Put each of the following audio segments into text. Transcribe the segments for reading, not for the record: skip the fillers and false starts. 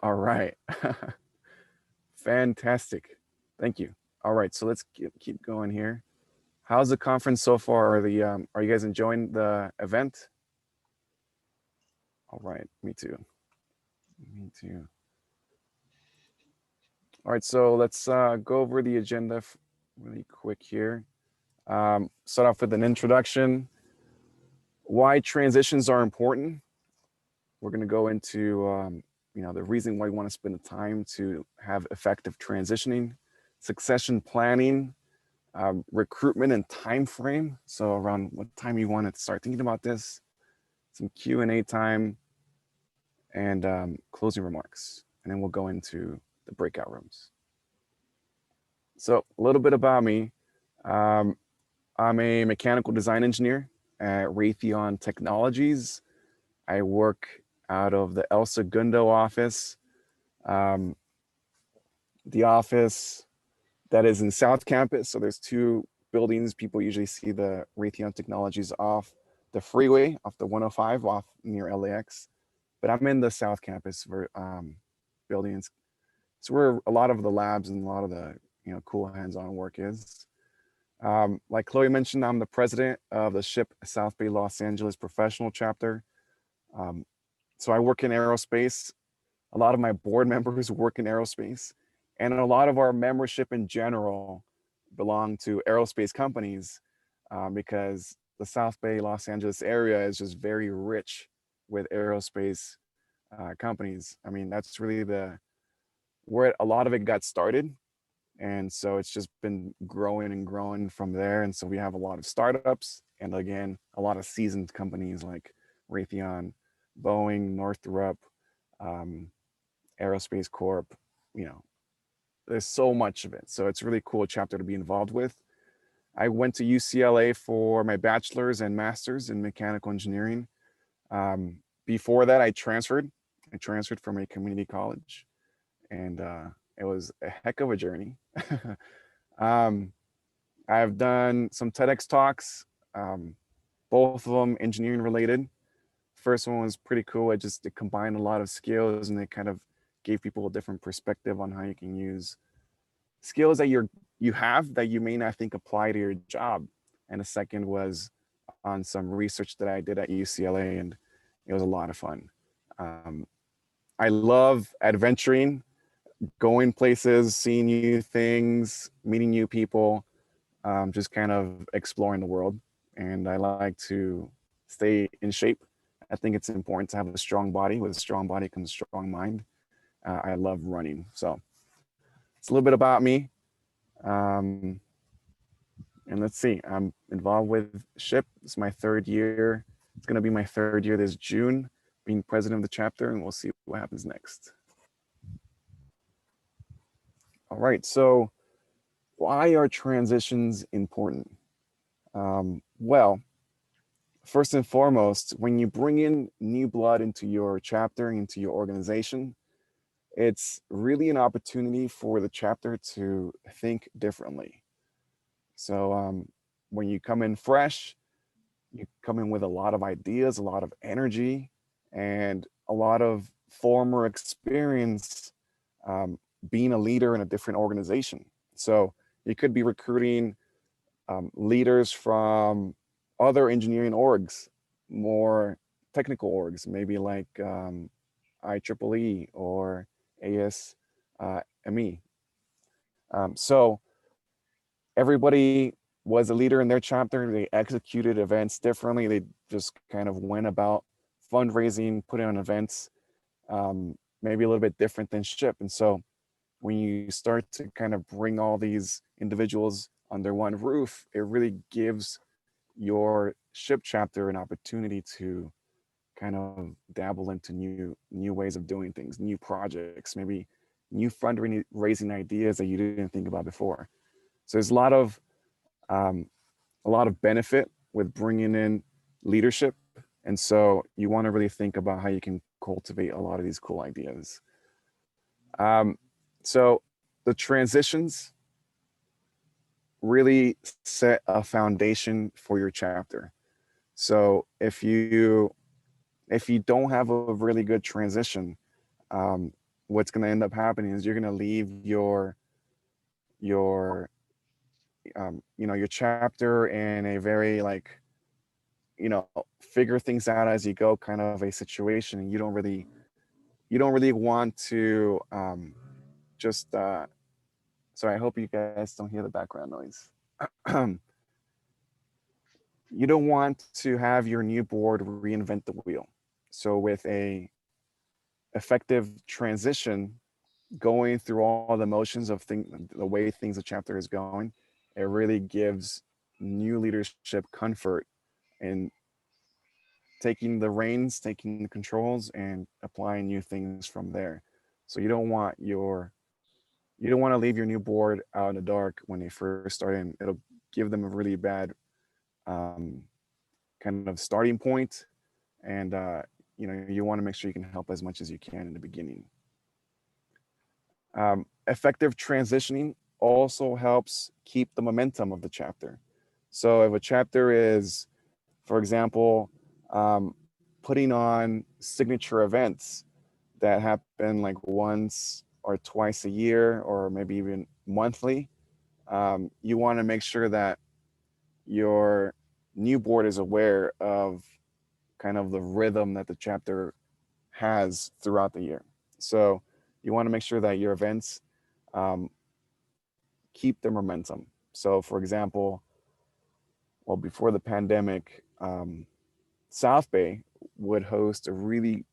All right. Fantastic. Thank you. All right, so let's keep going here. How's the conference so far? Are you guys enjoying the event? All right, me too. Me too. All right, so let's go over the agenda really quick here. Start off with an introduction. Why transitions are important. We're going to go into the reason why you want to spend the time to have effective transitioning, succession planning, recruitment and time frame. So around what time you want to start thinking about this, some Q&A time, and closing remarks. And then we'll go into the breakout rooms. So a little bit about me. Um, I'm a mechanical design engineer at Raytheon Technologies. I work out of the El Segundo office, um, the office that is in South Campus. So there's two buildings. People usually see the Raytheon Technologies off the freeway, off the 105, off near LAX. But I'm in the South Campus buildings. It's where a lot of the labs and a lot of the cool hands-on work is. Like Chloe mentioned, I'm the president of the SHPE South Bay Los Angeles professional chapter. So I work in aerospace. A lot of my board members work in aerospace, and a lot of our membership in general belong to aerospace companies because the South Bay Los Angeles area is just very rich with aerospace companies. I mean, that's really where a lot of it got started. And so it's just been growing and growing from there. And so we have a lot of startups and again, a lot of seasoned companies like Raytheon, Boeing, Northrop, Aerospace Corp. You know, there's so much of it. So it's a really cool chapter to be involved with. I went to UCLA for my bachelor's and master's in mechanical engineering. Before that, I transferred. I transferred from a community college, and it was a heck of a journey. um, I've done some TEDx talks, both of them engineering related. First one was pretty cool. It combined a lot of skills, and it kind of gave people a different perspective on how you can use skills that you have that you may not think apply to your job. And the second was on some research that I did at UCLA, and it was a lot of fun. I love adventuring, going places, seeing new things, meeting new people, just kind of exploring the world. And I like to stay in shape. I think it's important to have a strong body. With a strong body comes a strong mind. I love running. So it's a little bit about me. Um, and let's see, I'm involved with SHPE. It's my third year. It's going to be my third year this June, being president of the chapter, and we'll see what happens next. All right, so why are transitions important? Well, first and foremost, when you bring in new blood into your chapter, into your organization, it's really an opportunity for the chapter to think differently. So when you come in fresh, you come in with a lot of ideas, a lot of energy, and a lot of former experience being a leader in a different organization. So you could be recruiting leaders from other engineering orgs, more technical orgs, maybe like IEEE or ASME. So everybody was a leader in their chapter. They executed events differently. They just kind of went about fundraising, putting on events, maybe a little bit different than SHPE. And so when you start to kind of bring all these individuals under one roof, it really gives your SHPE chapter an opportunity to kind of dabble into new ways of doing things, new projects, maybe new fundraising ideas that you didn't think about before. So there's um, a lot of benefit with bringing in leadership, and so you want to really think about how you can cultivate a lot of these cool ideas. So the transitions really set a foundation for your chapter. So if you don't have a really good transition, what's going to end up happening is you're going to leave your your chapter in a very like, figure things out as you go kind of a situation. And you don't really want to just sorry, I hope you guys don't hear the background noise. You don't want to have your new board reinvent the wheel. So with a effective transition, going through all the motions of the way things a chapter is going, it really gives new leadership comfort in taking the reins, taking the controls, and applying new things from there. So you don't want to leave your new board out in the dark when they first start in. It'll give them a really bad um, kind of starting point, and you want to make sure you can help as much as you can in the beginning. Effective transitioning also helps keep the momentum of the chapter. So if a chapter is, for example, putting on signature events that happen like once or twice a year, or maybe even monthly, you want to make sure that your new board is aware of kind of the rhythm that the chapter has throughout the year. So you want to make sure that your events um, keep their momentum. So, for example, well, before the pandemic, South Bay would host a really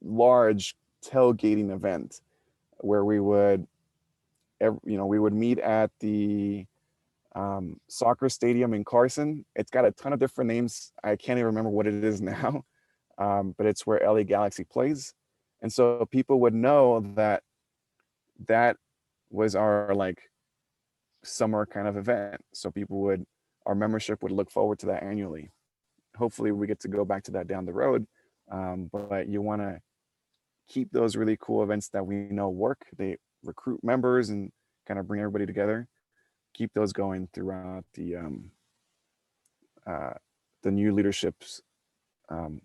large tailgating event where we would meet at the soccer stadium in Carson. It's got a ton of different names. I can't even remember what it is now, but it's where LA Galaxy plays. And so people would know that that was our like summer kind of event. So our membership would look forward to that annually. Hopefully we get to go back to that down the road. But you want to keep those really cool events that we know work. They recruit members and kind of bring everybody together. Keep those going throughout uh, the new leadership's um,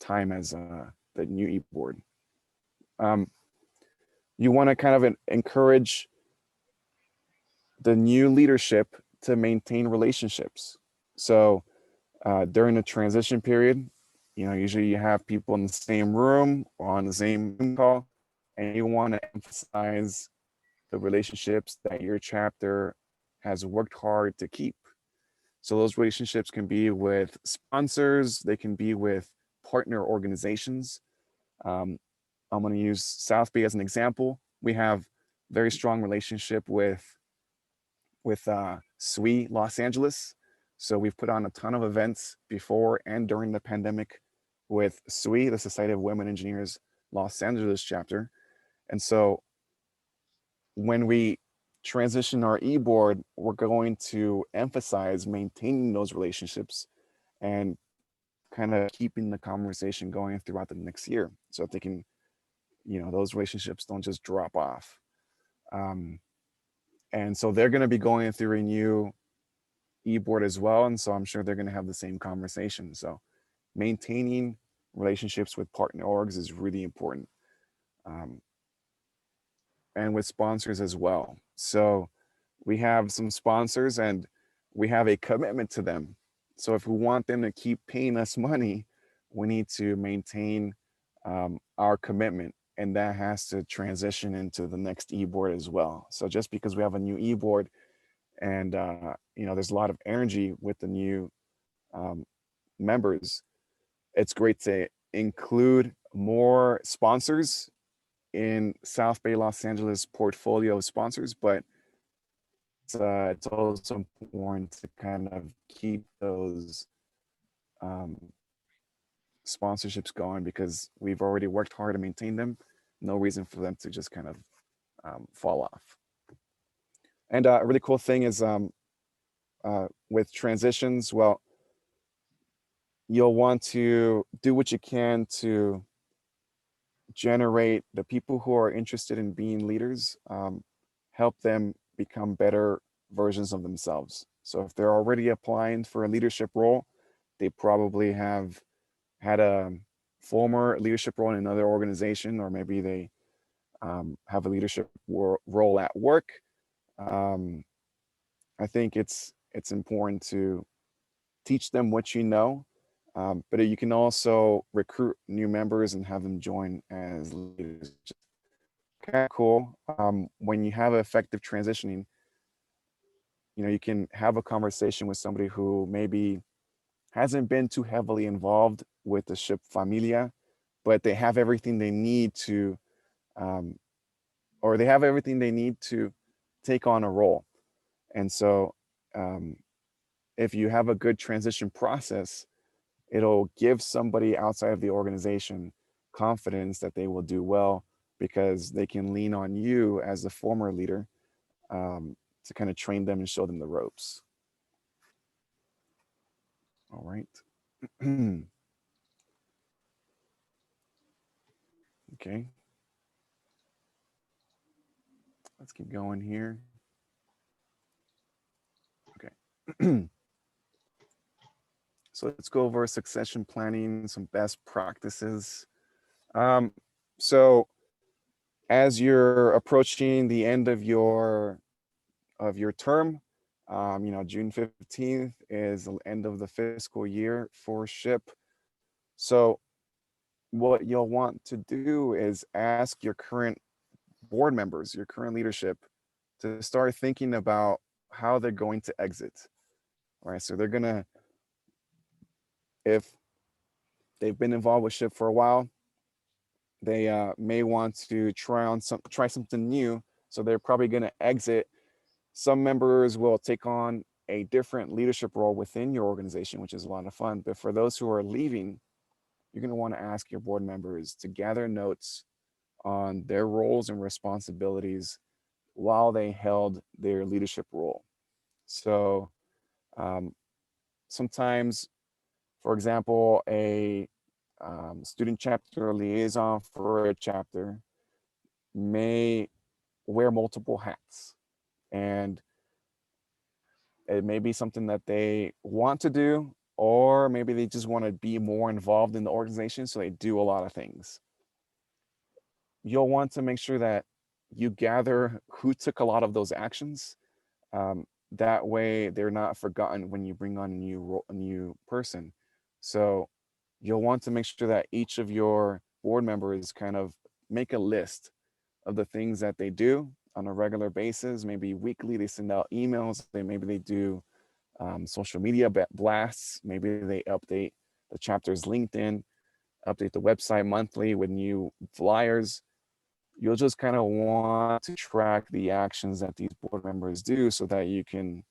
time as the new e-board. You want to kind of encourage the new leadership to maintain relationships. So during the transition period, usually you have people in the same room or on the same call, and you want to emphasize the relationships that your chapter has worked hard to keep. So those relationships can be with sponsors, they can be with partner organizations. I'm going to use South Bay as an example. We have very strong relationship with SWE Los Angeles. So we've put on a ton of events before and during the pandemic with SWE, the Society of Women Engineers Los Angeles chapter. And so when we transition our e-board, we're going to emphasize maintaining those relationships and kind of keeping the conversation going throughout the next year. So if they can, those relationships don't just drop off. And so they're going to be going through a new e-board as well. And so I'm sure they're going to have the same conversation. So maintaining relationships with partner orgs is really important. And with sponsors as well. So we have some sponsors and we have a commitment to them. So if we want them to keep paying us money, we need to maintain our commitment, and that has to transition into the next e-board as well. So just because we have a new e-board and there's a lot of energy with the new members, it's great to include more sponsors in South Bay Los Angeles portfolio of sponsors, but it's also important to kind of keep those sponsorships going because we've already worked hard to maintain them. No reason for them to just kind of fall off. And a really cool thing is with transitions, well, you'll want to do what you can to generate the people who are interested in being leaders, help them become better versions of themselves. So if they're already applying for a leadership role, they probably have had a former leadership role in another organization, or maybe they have a leadership role at work. I think it's important to teach them what you know, but you can also recruit new members and have them join as leaders. Kind of cool. When you have effective transitioning, you can have a conversation with somebody who maybe hasn't been too heavily involved with the ship familia, but they have everything they need to, um, or they have everything they need to take on a role. And so, um, if you have a good transition process, it'll give somebody outside of the organization confidence that they will do well because they can lean on you as the former leader, to kind of train them and show them the ropes. All right. Okay. Let's keep going here. Okay. So let's go over succession planning, some best practices. Um, so as you're approaching the end of your term, June 15th is the end of the fiscal year for SHIP. So what you'll want to do is ask your current board members, your current leadership, to start thinking about how they're going to exit. Right. So they're gonna, if they've been involved with SHIP for a while, they may want to try something new. So they're probably going to exit. Some members will take on a different leadership role within your organization, which is a lot of fun. But for those who are leaving, you're going to want to ask your board members to gather notes on their roles and responsibilities while they held their leadership role. So um, sometimes, for example, a student chapter liaison for a chapter may wear multiple hats, and it may be something that they want to do, or maybe they just want to be more involved in the organization, so they do a lot of things. You'll want to make sure that you gather who took a lot of those actions. That way they're not forgotten when you bring on a new person. So you'll want to make sure that each of your board members kind of make a list of the things that they do on a regular basis. Maybe weekly they send out emails. Maybe they do social media blasts. Maybe they update the chapter's LinkedIn, update the website monthly with new flyers. You'll just kind of want to track the actions that these board members do so that you can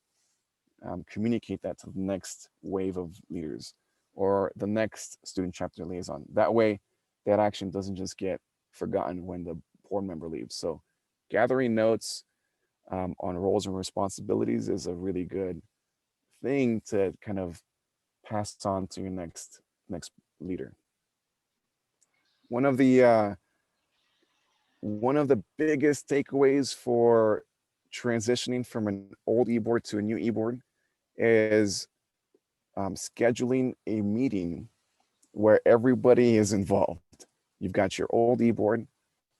communicate that to the next wave of leaders or the next student chapter liaison. That way, that action doesn't just get forgotten when the board member leaves. So gathering notes on roles and responsibilities is a really good thing to kind of pass on to your next leader. One of the biggest takeaways for transitioning from an old e-board to a new e-board is scheduling a meeting where everybody is involved. You've got your old e-board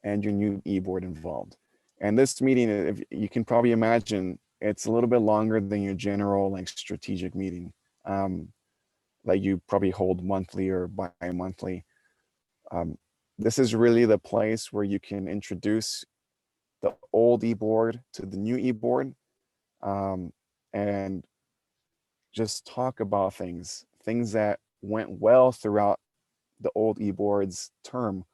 and your new e-board involved. And this meeting, if you can probably imagine, it's a little bit longer than your general like strategic meeting, like you probably hold monthly or bi-monthly. This is really the place where you can introduce the old e-board to the new e-board, and just talk about things that went well throughout the old e-board's term,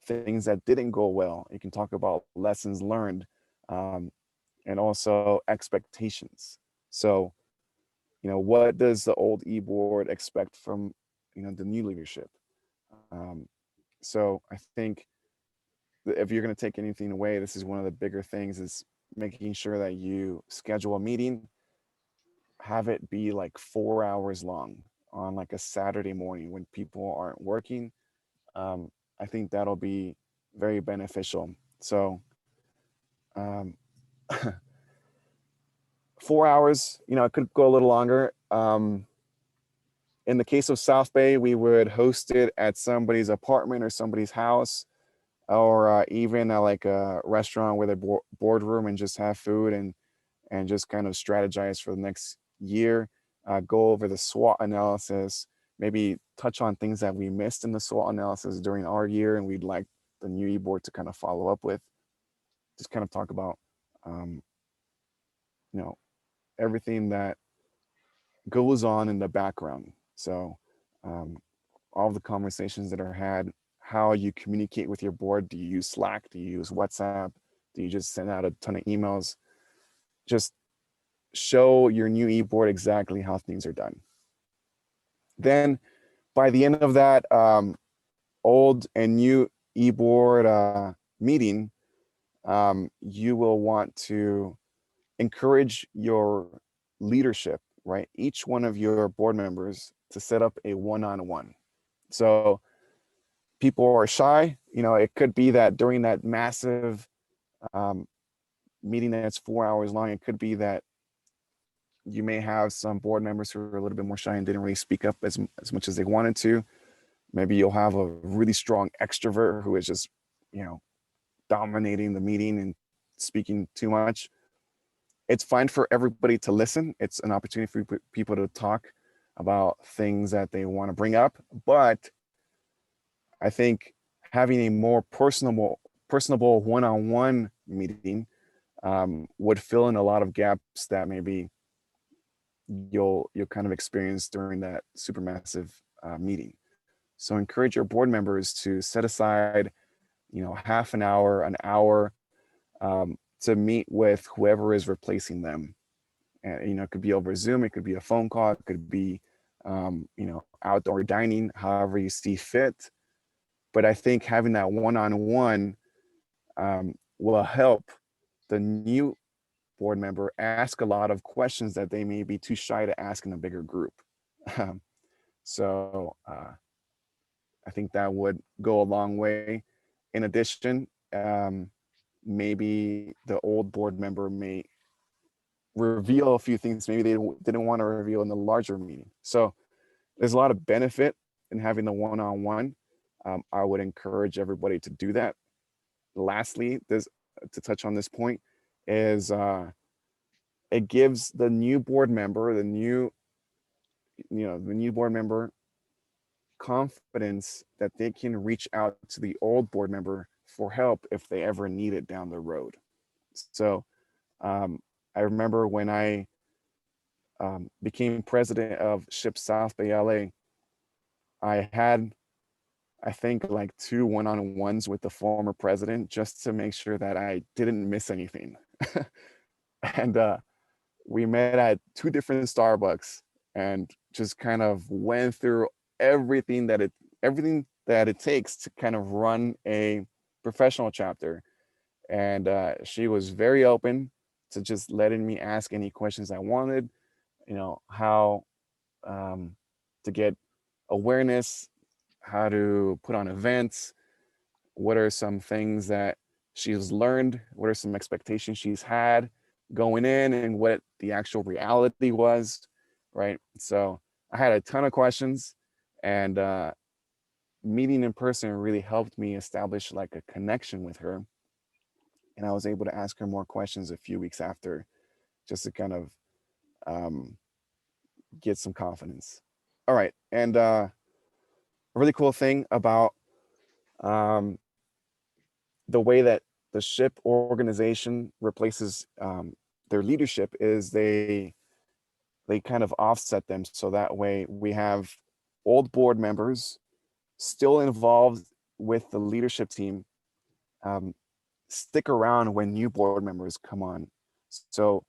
things that didn't go well. You can talk about lessons learned, and also expectations. So, what does the old e-board expect from, the new leadership? So I think if you're going to take anything away, this is one of the bigger things is making sure that you schedule a meeting, have it be like 4 hours long on like a Saturday morning when people aren't working. I think that'll be very beneficial. So, um, 4 hours, it could go a little longer. In the case of South Bay, we would host it at somebody's apartment or somebody's house. or even like a restaurant with a boardroom and just have food and just kind of strategize for the next year, go over the SWOT analysis, maybe touch on things that we missed in the SWOT analysis during our year and we'd like the new e-board to kind of follow up with. Just kind of talk about, um, you know, everything that goes on in the background. So um, all the conversations that are had, how you communicate with your board. Do you use Slack? Do you use WhatsApp? Do you just send out a ton of emails? Just show your new e-board exactly how things are done. Then by the end of that old and new e-board meeting, you will want to encourage your leadership, right? Each one of your board members to set up a one-on-one. So people are shy, it could be that during that massive um, meeting that's 4 hours long, it could be that you may have some board members who are a little bit more shy and didn't really speak up as much as they wanted to. Maybe you'll have a really strong extrovert who is just, dominating the meeting and speaking too much. It's fine for everybody to listen. It's an opportunity for people to talk about things that they want to bring up. But I think having a more personable one-on-one meeting would fill in a lot of gaps that maybe you'll kind of experience during that supermassive meeting. So encourage your board members to set aside, half an hour to meet with whoever is replacing them. And, it could be over Zoom, it could be a phone call, it could be, outdoor dining, however you see fit. But I think having that one-on-one will help the new board member ask a lot of questions that they may be too shy to ask in a bigger group. So I think that would go a long way. In addition, maybe the old board member may reveal a few things maybe they didn't want to reveal in the larger meeting. So there's a lot of benefit in having the one-on-one. I would encourage everybody to do that. Lastly, to touch on this point is it gives the new board member, the new board member confidence that they can reach out to the old board member for help if they ever need it down the road. So I remember when I became president of SHPE South Bay LA, I had, I think, like 2 one-on-ones with the former president just to make sure that I didn't miss anything. And we met at 2 different Starbucks and just kind of went through everything that it takes to kind of run a professional chapter. And she was very open to just letting me ask any questions I wanted, how to get awareness, how to put on events, what are some things that she's learned, what are some expectations she's had going in, and what the actual reality was, right? So I had a ton of questions, and meeting in person really helped me establish like a connection with her. And I was able to ask her more questions a few weeks after just to kind of um, get some confidence. All right. And a really cool thing about um, the way that the SHPE organization replaces their leadership is they kind of offset them. So that way we have old board members still involved with the leadership team, um, stick around when new board members come on. So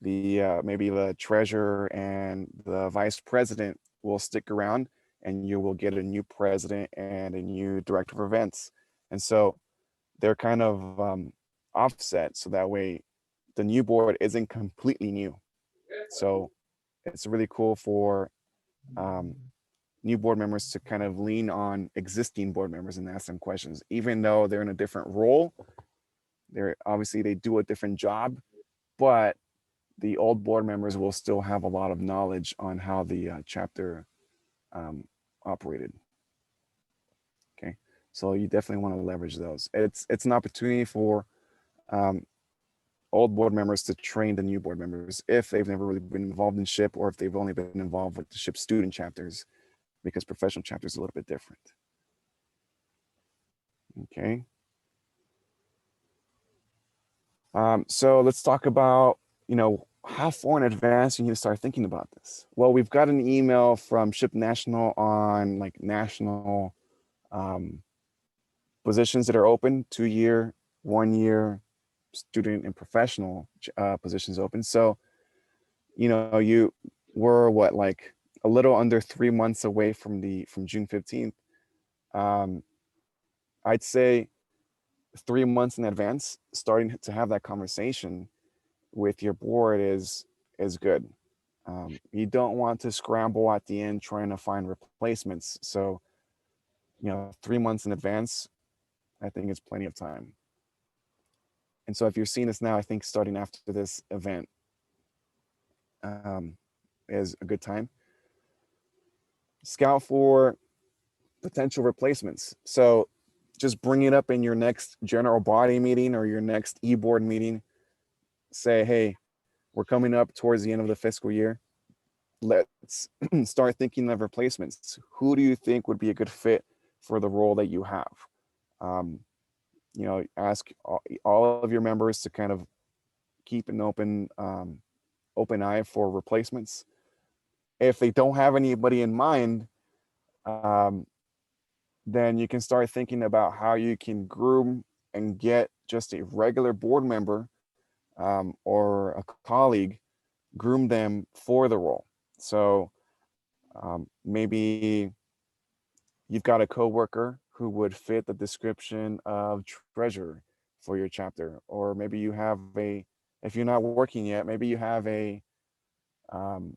the maybe the treasurer and the vice president will stick around, and you will get a new president and a new director of events. And so they're kind of offset, so that way the new board isn't completely new. So it's really cool for um, new board members to kind of lean on existing board members and ask them questions, even though they're in a different role. They're obviously they do a different job, but the old board members will still have a lot of knowledge on how the chapter operated. Okay, So you definitely want to leverage those. It's an opportunity for um, old board members to train the new board members if they've never really been involved in SHPE, or if they've only been involved with the SHPE student chapters, because professional chapters are a little bit different. Okay. So let's talk about, how far in advance you need to start thinking about this. Well, we've got an email from SHPE National on like national um, positions that are open, 2-year, 1-year, student and professional positions open. So, you were what, like a little under 3 months away from June 15th. Um, I'd say 3 months in advance, starting to have that conversation with your board is good. You don't want to scramble at the end trying to find replacements. So, 3 months in advance, I think it's plenty of time. And so if you're seeing this now, I think starting after this event um, is a good time. Scout for potential replacements. So just bring it up in your next general body meeting or your next e-board meeting. Say, hey, we're coming up towards the end of the fiscal year. Let's start thinking of replacements. Who do you think would be a good fit for the role that you have? Ask all of your members to kind of keep an open eye for replacements. If they don't have anybody in mind, um, then you can start thinking about how you can groom and get just a regular board member or a colleague, groom them for the role. So maybe you've got a coworker who would fit the description of treasurer for your chapter, or maybe you have if you're not working yet, maybe you have a um,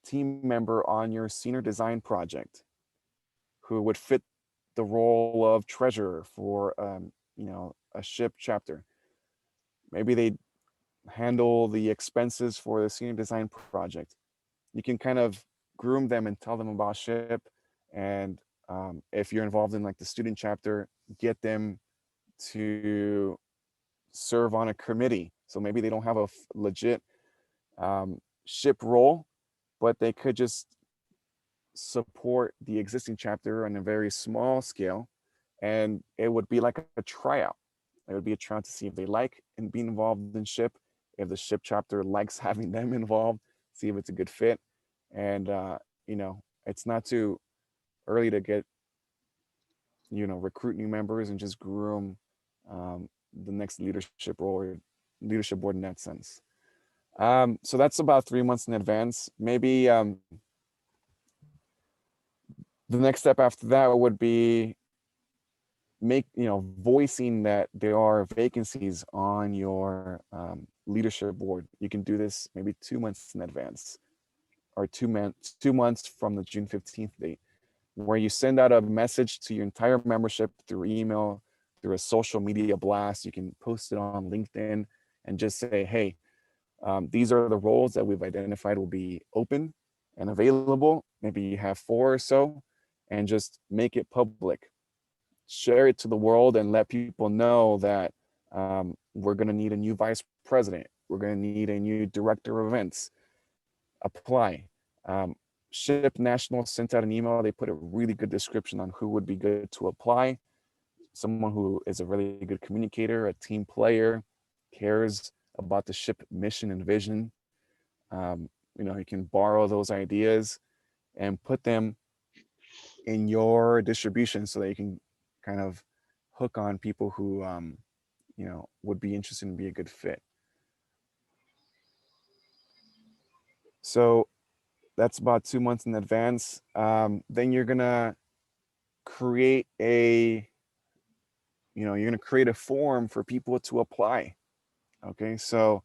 team member on your senior design project who would fit the role of treasurer for a SHPE chapter. Maybe they handle the expenses for the senior design project. You can kind of groom them and tell them about SHPE, and if you're involved in like the student chapter, get them to serve on a committee. So maybe they don't have a legit SHPE role, but they could just support the existing chapter on a very small scale, and it would be like a tryout. It would be a tryout to see if they like and being involved in SHPE, if the SHPE chapter likes having them involved, see if it's a good fit. And it's not too early to get recruit new members and just groom the next leadership role or leadership board in that sense. So that's about 3 months in advance. Maybe the next step after that would be voicing that there are vacancies on your leadership board. You can do this maybe 2 months in advance, or 2 months from the June 15th date, where you send out a message to your entire membership through email, through a social media blast. You can post it on LinkedIn and just say, hey, these are the roles that we've identified will be open and available. Maybe you have 4 or so, and just make it public. Share it to the world and let people know that we're going to need a new vice president. We're going to need a new director of events. Apply. SHPE National sent out an email. They put a really good description on who would be good to apply. Someone who is a really good communicator, a team player, cares about the SHPE mission and vision. You can borrow those ideas and put them in your distribution so that you can kind of hook on people who would be interested and be a good fit. So that's about 2 months in advance. Then you're gonna create a form for people to apply. Okay, so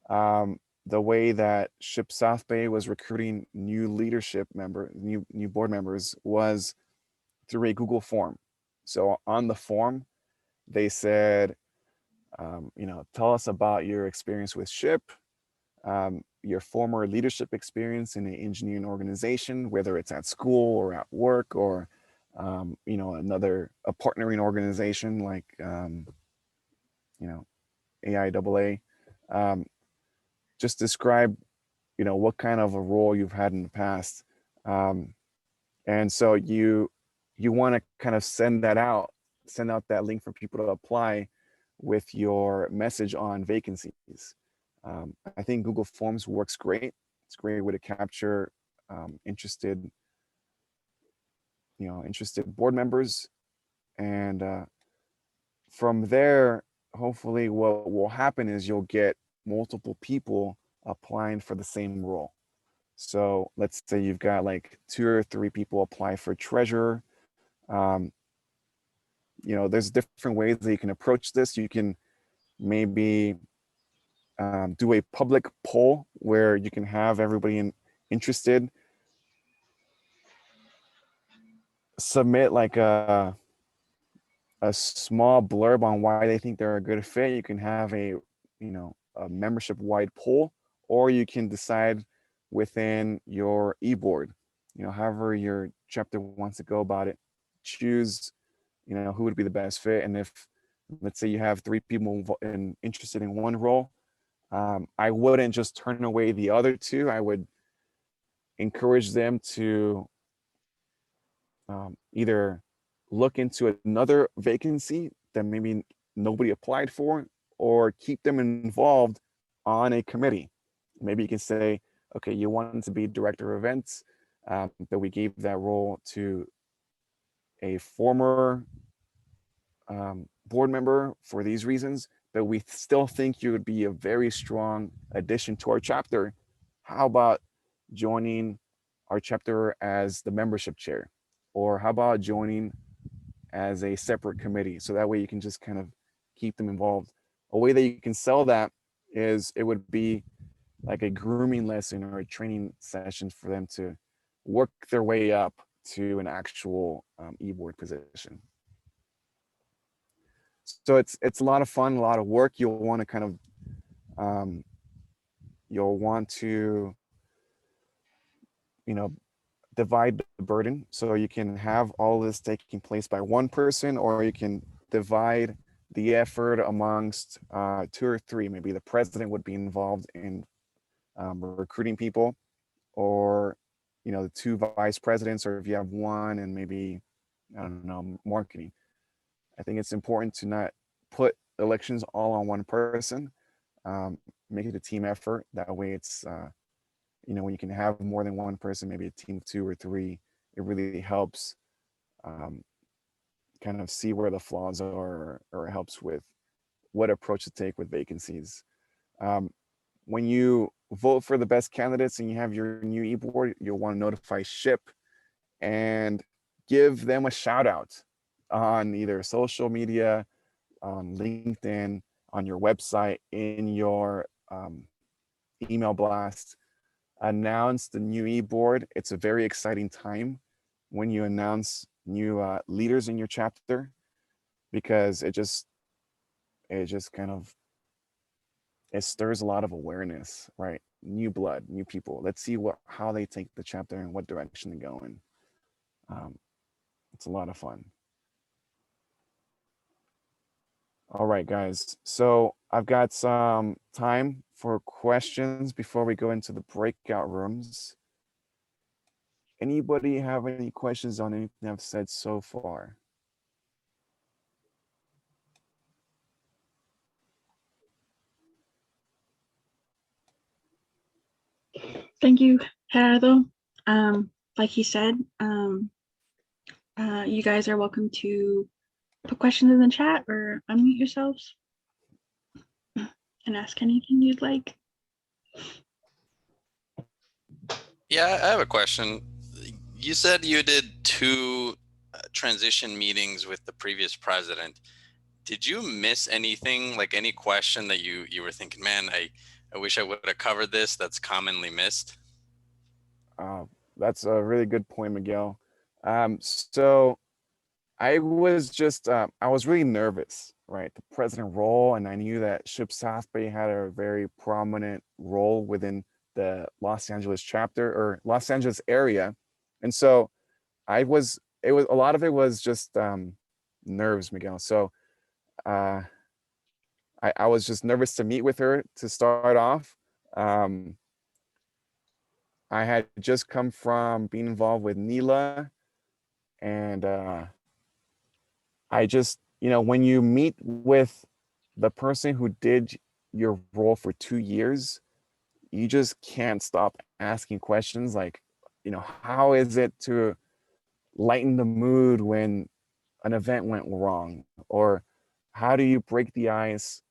the way that SHPE South Bay was recruiting new board members was through a Google form. So on the form, they said, tell us about your experience with SHPE, your former leadership experience in an engineering organization, whether it's at school or at work or a partnering organization like, AIAA. Um, just describe, what kind of a role you've had in the past. Um, and so you want to kind of send out that link for people to apply with your message on vacancies. I think Google Forms works great. It's a great way to capture interested board members, and from there, hopefully, what will happen is you'll get multiple people applying for the same role. So let's say you've got like 2 or 3 people apply for treasurer. Um, there's different ways that you can approach this. You can maybe do a public poll where you can have everybody interested submit like a small blurb on why they think they're a good fit. You can have a membership wide poll, or you can decide within your e-board, however your chapter wants to go about it. Choose, who would be the best fit. And if, let's say, you have 3 people interested in one role, I wouldn't just turn away the other 2. I would encourage them to either look into another vacancy that maybe nobody applied for, or keep them involved on a committee. Maybe you can say, okay, you want to be director of events, but we gave that role to a former board member for these reasons, but we still think you would be a very strong addition to our chapter. How about joining our chapter as the membership chair? Or how about joining as a separate committee? So that way you can just kind of keep them involved. A way that you can sell that is it would be like a grooming lesson or a training session for them to work their way up to an actual e-board position. So it's a lot of fun, a lot of work. You'll want to kind of you'll want to divide the burden, so you can have all this taking place by one person, or you can divide the effort amongst 2 or 3. Maybe the president would be involved in recruiting people, or the 2 vice presidents, or if you have one and maybe, I don't know, marketing. I think it's important to not put elections all on one person. Make it a team effort. That way it's when you can have more than one person, maybe a team of 2 or 3, it really helps kind of see where the flaws are, or it helps with what approach to take with vacancies. When you vote for the best candidates and you have your new e-board, you'll want to notify SHPE and give them a shout out on either social media, on LinkedIn, on your website, in your email blast. Announce the new e-board. It's a very exciting time when you announce new leaders in your chapter, because it just kind of, it stirs a lot of awareness, right? New blood, new people. Let's see how they take the chapter and what direction they go in. It's a lot of fun. All right, guys. So I've got some time for questions before we go into the breakout rooms. Anybody have any questions on anything I've said so far? Thank you, Gerardo. Like he said, you guys are welcome to put questions in the chat or unmute yourselves and ask anything you'd like. Yeah, I have a question. You said you did 2 transition meetings with the previous president. Did you miss anything, like any question that you were thinking, man, I wish I would have covered this, that's commonly missed? That's a really good point, Miguel. So I was just, I was really nervous, right? The president role, and I knew that SHPE had a very prominent role within the Los Angeles chapter, or Los Angeles area. And so I was it was, a lot of it was just nerves, Miguel. So I was just nervous to meet with her to start off. I had just come from being involved with Neela, and I just, when you meet with the person who did your role for 2 years, you just can't stop asking questions like, how is it to lighten the mood when an event went wrong? Or how do you break the ice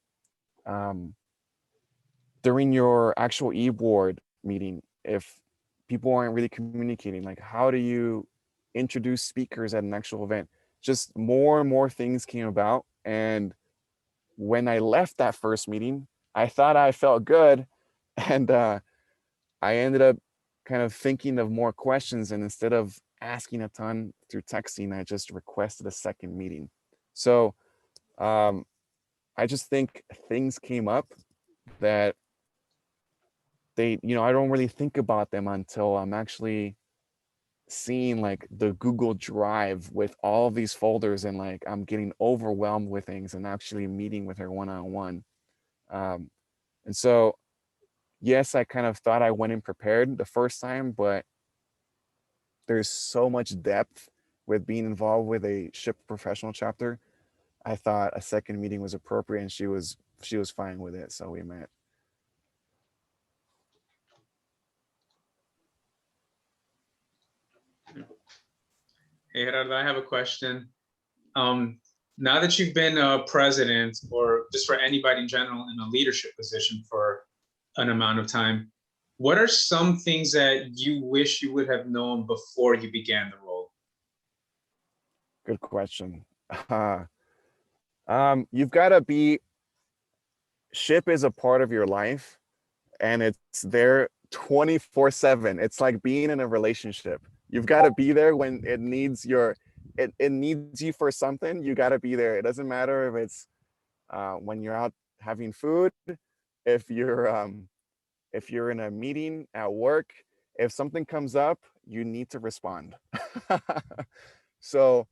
during your actual e-board meeting if people aren't really communicating? Like, how do you introduce speakers at an actual event? Just more and more things came about. And when I left that first meeting, I thought I felt good. And I ended up kind of thinking of more questions. And instead of asking a ton through texting, I just requested a second meeting. So I just think things came up that I don't really think about them until I'm actually seeing like the Google Drive with all these folders, and like I'm getting overwhelmed with things and actually meeting with her one-on-one. And so, yes, I kind of thought I went in prepared the first time, but there's so much depth with being involved with a SHPE professional chapter. I thought a second meeting was appropriate, and she was fine with it. So we met. Hey, Gerardo, I have a question. Now that you've been a president, or just for anybody in general in a leadership position for an amount of time, what are some things that you wish you would have known before you began the role? Good question. You've got to be, SHPE is a part of your life, and it's there 24/7. It's like being in a relationship. You've got to be there when it needs it needs you for something. You got to be there. It doesn't matter if it's when you're out having food, if you're in a meeting at work, if something comes up, you need to respond. So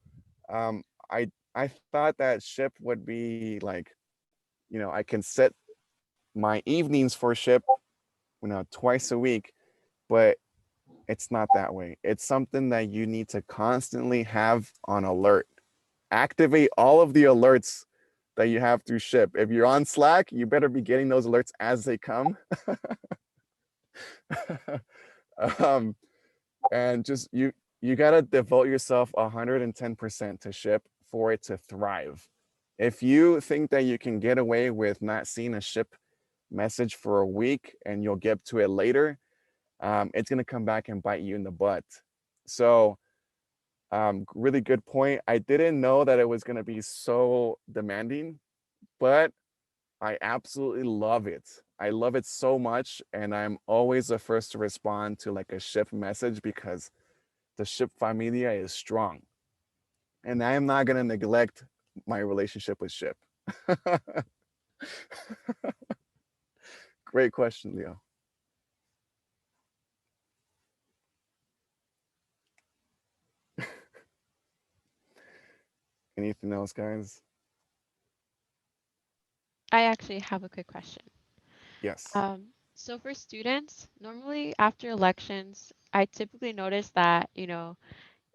I thought that SHPE would be like, I can set my evenings for SHPE, twice a week, but it's not that way. It's something that you need to constantly have on alert. Activate all of the alerts that you have through SHPE. If you're on Slack, you better be getting those alerts as they come. And just you got to devote yourself 110% to SHPE for it to thrive. If you think that you can get away with not seeing a SHPE message for a week and you'll get to it later, it's going to come back and bite you in the butt. So really good point. I didn't know that it was going to be so demanding, but I absolutely love it. I love it so much, and I'm always the first to respond to like a SHPE message because the SHPE familia is strong, and I am not going to neglect my relationship with SHPE. Great question, Leo. Anything else, guys? I actually have a quick question. Yes. So for students, normally after elections, I typically notice that,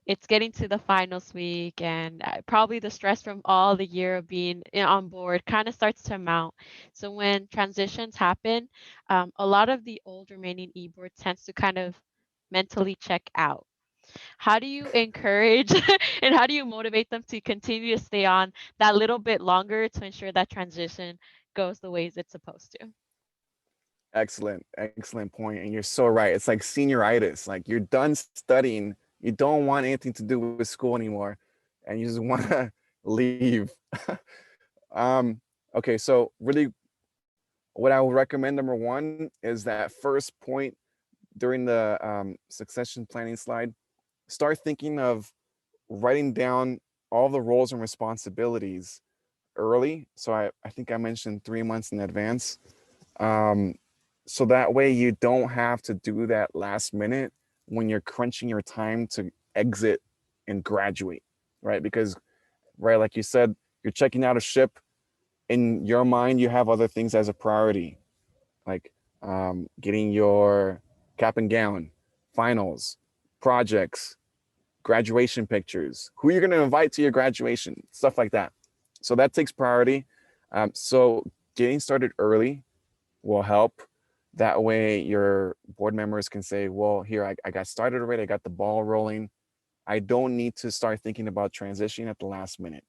it's getting to the finals week, and probably the stress from all the year of being on board kind of starts to mount. So when transitions happen, a lot of the old remaining e-board tends to kind of mentally check out. How do you encourage and how do you motivate them to continue to stay on that little bit longer to ensure that transition goes the ways it's supposed to? Excellent point. And you're so right. It's like senioritis. Like you're done studying, you don't want anything to do with school anymore, and you just want to leave. Okay, so really what I would recommend, number one, is that first point during the succession planning slide. Start thinking of writing down all the roles and responsibilities early. So I think I mentioned 3 months in advance. So that way you don't have to do that last minute when you're crunching your time to exit and graduate, right? Because, right, like you said, you're checking out a ship. In your mind, you have other things as a priority, like getting your cap and gown, finals, projects, graduation pictures, who you're going to invite to your graduation, stuff like that. So that takes priority. So getting started early will help. That way your board members can say, well, here, I got started already. I got the ball rolling. I don't need to start thinking about transitioning at the last minute.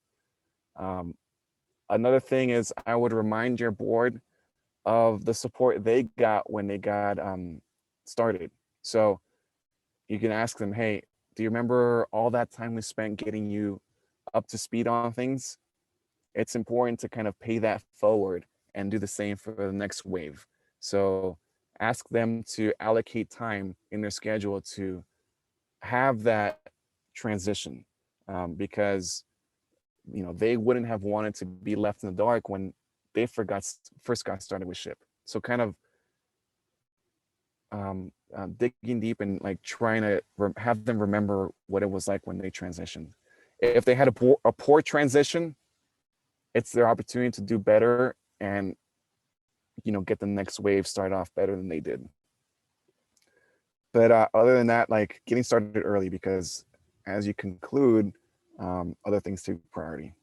Another thing is I would remind your board of the support they got when they got started. So you can ask them, hey, do you remember all that time we spent getting you up to speed on things? It's important to kind of pay that forward and do the same for the next wave. So ask them to allocate time in their schedule to have that transition, because they wouldn't have wanted to be left in the dark when they first got started with SHPE. So kind of digging deep and like trying to have them remember what it was like when they transitioned. If they had a poor transition, it's their opportunity to do better and get the next wave start off better than they did. But other than that, like getting started early, because as you conclude, other things take priority.